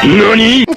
NANI?!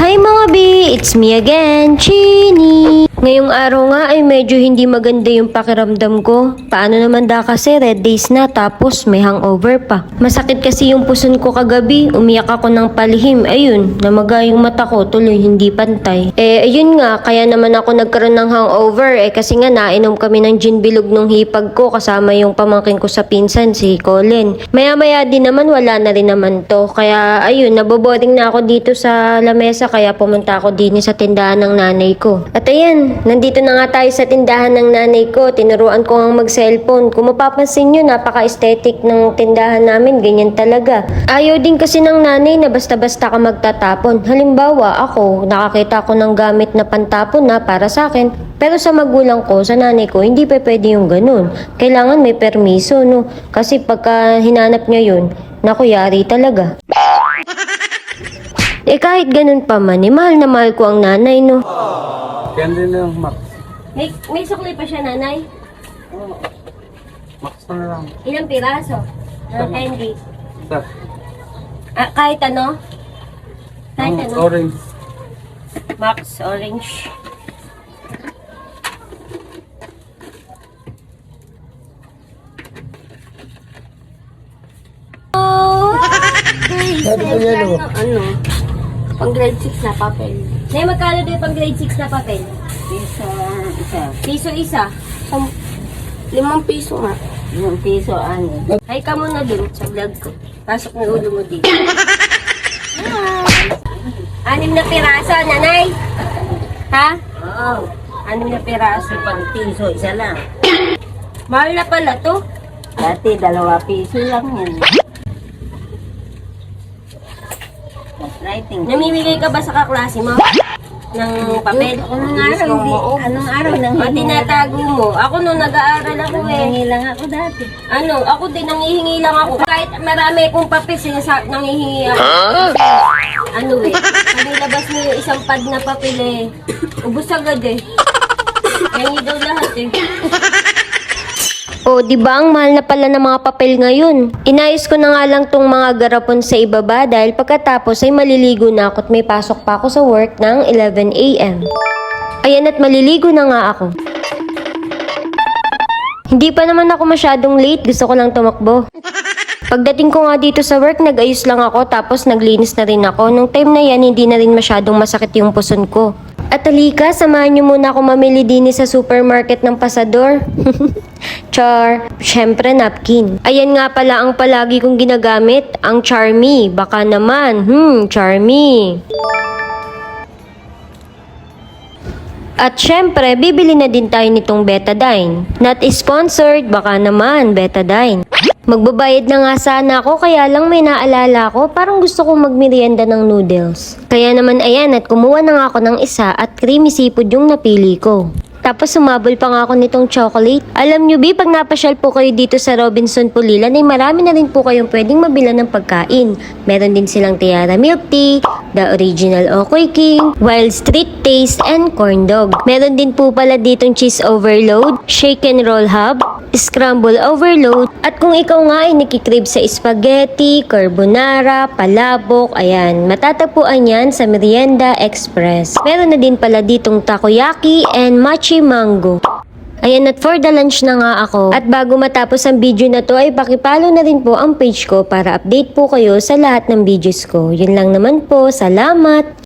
Hi mga B! It's me again, Chini! Ngayong araw nga ay medyo hindi maganda yung pakiramdam ko. Paano naman da kasi red days na tapos may hangover pa. Masakit kasi yung puson ko kagabi. Umiyak ako ng palihim. Ayun, namaga yung mata ko tuloy hindi pantay. Ayun nga, kaya naman ako nagkaroon ng hangover. Kasi nga nainom kami ng gin bilog nung hipag ko kasama yung pamangkin ko sa pinsan, si Colin. Maya-maya din naman wala na rin naman to. Kaya ayun, naboboring na ako dito sa lamesa kaya pumunta ako din sa tindahan ng nanay ko. At ayan, nandito na nga tayo sa tindahan ng nanay ko. Tinuruan ko ang mag-cellphone. Kung mapapansin nyo, napaka-aesthetic ng tindahan namin. Ganyan talaga. Ayaw din kasi ng nanay na basta-basta ka magtatapon. Halimbawa, ako, nakakita ko ng gamit na pantapon na para sa akin. Pero sa magulang ko, sa nanay ko, hindi pa pwede yung ganun. Kailangan may permiso, no? Kasi pagka hinanap niya yun, naku, yari talaga. Kahit ganun pa man, mahal na mahal ko ang nanay, no? Candy na yung Max. May sukli pa siya, nanay? Oo. Max na lang. Ilang piraso? Ng candy? Isa. Kahit ano? Kahit ano? Orange. Max Orange. Sabi ko yan o. Ano? Pang grade 6 na papel. Nay, magkano din pang grade 6 na papel? Piso isa. Piso isa. 5 piso nga. 5 piso, ano? Hay ka muna dun sa vlog ko. Pasok ng ulo mo dito. 6 na piraso, nanay? Ha? Oo. 6 na piraso. 5 piso, isa lang. Mahal na pala to. Dati, 2 piso lang yan. Writing. Namimigay ka ba sa kaklase mo? Ng papel? Anong araw, hindi? Anong araw nang O tinatago mo? Ako nung nag-aaral ako Nangihingi lang ako dati. Ako din nangihingi lang ako. Kahit marami kong papel, nangihingi ako. Nilabas mo yung isang pad na papel ubus agad Nangi daw lahat O, di ba ang mahal na pala ng mga papel ngayon? Inayos ko na nga lang tong mga garapon sa ibaba dahil pagkatapos ay maliligo na ako at may pasok pa ako sa work ng 11 AM. Ayan at maliligo na nga ako. Hindi pa naman ako masyadong late, gusto ko lang tumakbo. Pagdating ko nga dito sa work, nag-ayos lang ako tapos naglinis na rin ako. Nung time na yan, hindi na rin masyadong masakit yung puson ko. At halika, samahan niyo muna ako mamili din sa supermarket ng Pasador. Char, syempre napkin. Ayan nga pala ang palagi kong ginagamit, ang Charmy. Baka naman, Charmy. At syempre, bibili na din tayo nitong Betadine. Not sponsored, baka naman, Betadine. Magbabayad na nga sana ako kaya lang may naalala ko parang gusto kong magmerienda ng noodles. Kaya naman ayan at kumuha na nga ako ng isa at creamy seafood yung napili ko. Tapos sumabol pa nga ako nitong chocolate. Alam nyo B, pag napasyal po kayo dito sa Robinson Pulilan ay marami na rin po kayong pwedeng mabila ng pagkain. Meron din silang Tiara Milk Tea, The Original Okoy King, Wild Street Taste, and Corn Dog. Meron din po pala ditong Cheese Overload, Shake and Roll Hub, Scramble Overload, at kung ikaw nga ay nakikrib sa spaghetti, carbonara, palabok, ayan, matatagpuan yan sa Merienda Express. Meron na din pala ditong takoyaki and mochi mango. Ayan at for the lunch na nga ako. At bago matapos ang video na to ay pakipollow na rin po ang page ko para update po kayo sa lahat ng videos ko. Yun lang naman po. Salamat!